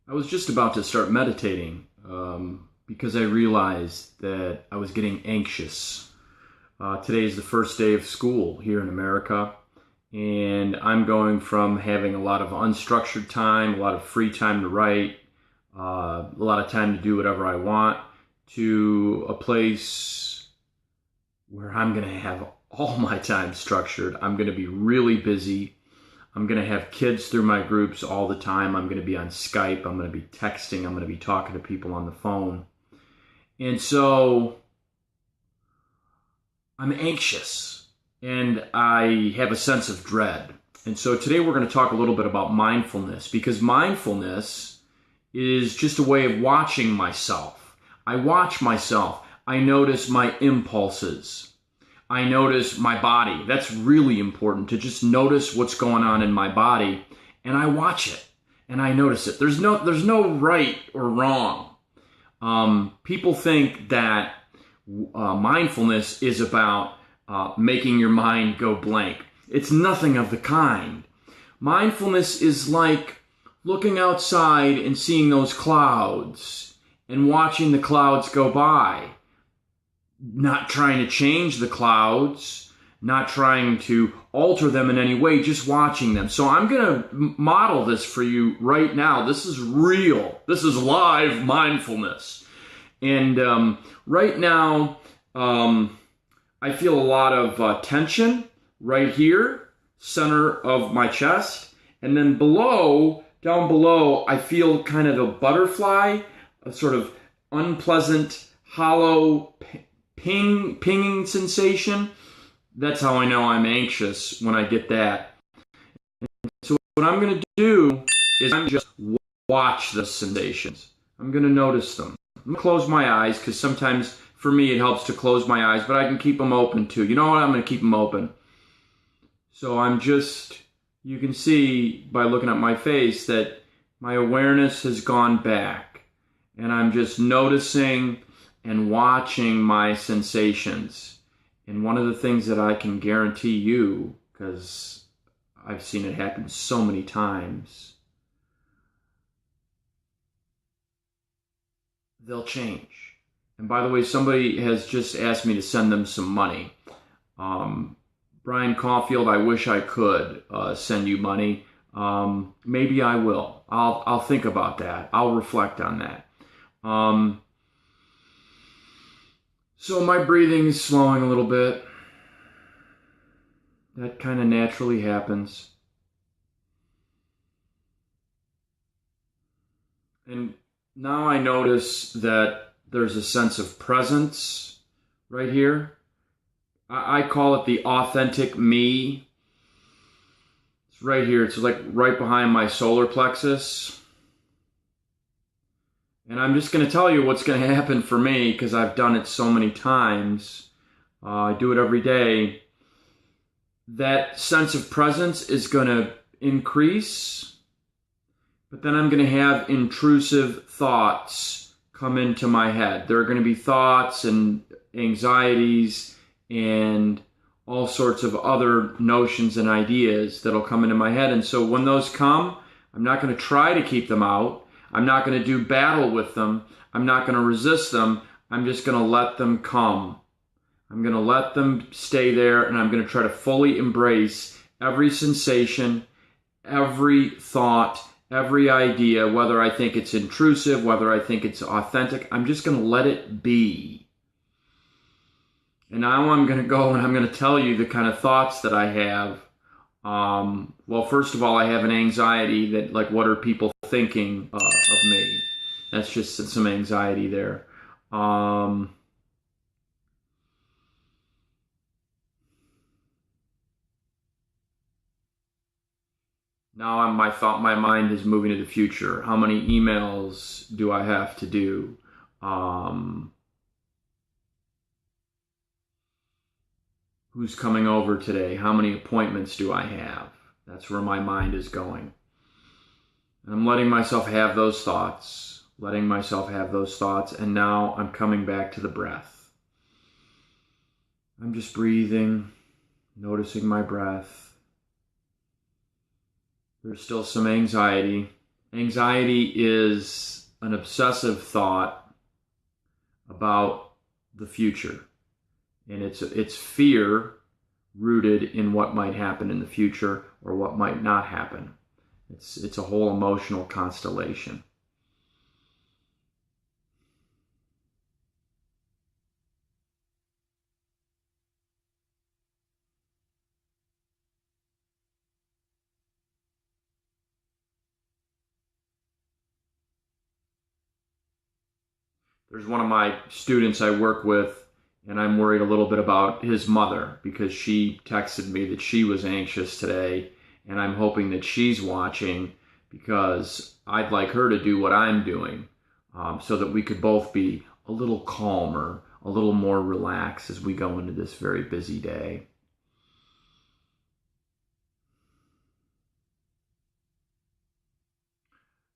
I was just about to start meditating because I realized that I was getting anxious. Today is the first day of school here in America, and I'm going from having a lot of unstructured time, a lot of free time to write, a lot of time to do whatever I want, to a place where I'm going to have all my time structured. I'm going to be really busy. I'm going to have kids through my groups all the time. I'm going to be on Skype. I'm going to be texting. I'm going to be talking to people on the phone. And so I'm anxious and I have a sense of dread. And so today we're going to talk a little bit about mindfulness, because mindfulness is just a way of watching myself. I watch myself. I notice my impulses. I notice my body. That's really important, to just notice what's going on in my body, and I watch it and I notice it. There's no right or wrong. People think that mindfulness is about making your mind go blank. It's nothing of the kind. Mindfulness is like looking outside and seeing those clouds and watching the clouds go by. Not trying to change the clouds, not trying to alter them in any way, just watching them. So I'm going to model this for you right now. This is real. This is live mindfulness. And right now, I feel a lot of tension right here, center of my chest. And then down below, I feel kind of a butterfly, a sort of unpleasant, hollow pinging sensation. That's how I know I'm anxious, when I get that. So what I'm going to do is I'm just watch the sensations. I'm going to notice them. I'm going to close my eyes, because sometimes for me it helps to close my eyes, but I can keep them open too. You know what? I'm going to keep them open. So you can see by looking at my face that my awareness has gone back, and I'm just noticing and watching my sensations. And one of the things that I can guarantee you, because I've seen it happen so many times, they'll change. And by the way, somebody has just asked me to send them some money. Brian Caulfield, I wish I could send you money. Maybe I will. I'll think about that. I'll reflect on that. So my breathing is slowing a little bit. That kind of naturally happens. And now I notice that there's a sense of presence right here. I call it the authentic me. It's right here. It's like right behind my solar plexus. And I'm just going to tell you what's going to happen for me, because I've done it so many times. I do it every day. That sense of presence is going to increase, but then I'm going to have intrusive thoughts come into my head. There are going to be thoughts and anxieties and all sorts of other notions and ideas that'll come into my head. And so when those come, I'm not going to try to keep them out. I'm not going to do battle with them. I'm not going to resist them. I'm just going to let them come. I'm going to let them stay there, and I'm going to try to fully embrace every sensation, every thought, every idea, whether I think it's intrusive, whether I think it's authentic. I'm just going to let it be. And now I'm going to go and I'm going to tell you the kind of thoughts that I have. Well, first of all, I have an anxiety that, like, what are people thinking of me? That's just some anxiety there. Now my mind is moving to the future. How many emails do I have to do? Who's coming over today? How many appointments do I have? That's where my mind is going. And I'm letting myself have those thoughts, and now I'm coming back to the breath. I'm just breathing, noticing my breath. There's still some anxiety, Anxiety is an obsessive thought about the future. And it's fear rooted in what might happen in the future or what might not happen. It's a whole emotional constellation. There's one of my students I work with, and I'm worried a little bit about his mother because she texted me that she was anxious today, and I'm hoping that she's watching because I'd like her to do what I'm doing, so that we could both be a little calmer, a little more relaxed as we go into this very busy day.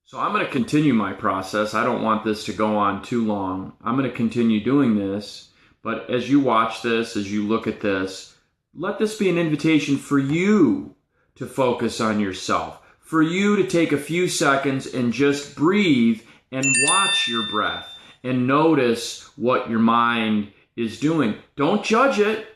So I'm going to continue my process. I don't want this to go on too long. I'm going to continue doing this. But as you watch this, as you look at this, let this be an invitation for you to focus on yourself, for you to take a few seconds and just breathe and watch your breath and notice what your mind is doing. Don't judge it.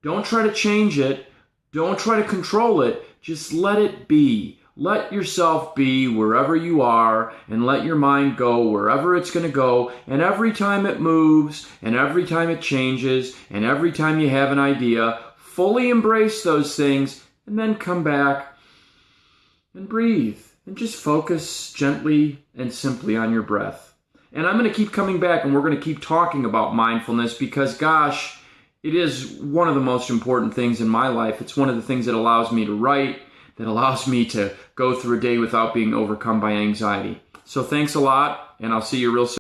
Don't try to change it. Don't try to control it. Just let it be. Let yourself be wherever you are and let your mind go wherever it's going to go. And every time it moves and every time it changes and every time you have an idea, fully embrace those things and then come back and breathe and just focus gently and simply on your breath. And I'm going to keep coming back and we're going to keep talking about mindfulness because, gosh, it is one of the most important things in my life. It's one of the things that allows me to write, that allows me to go through a day without being overcome by anxiety. So thanks a lot, and I'll see you real soon.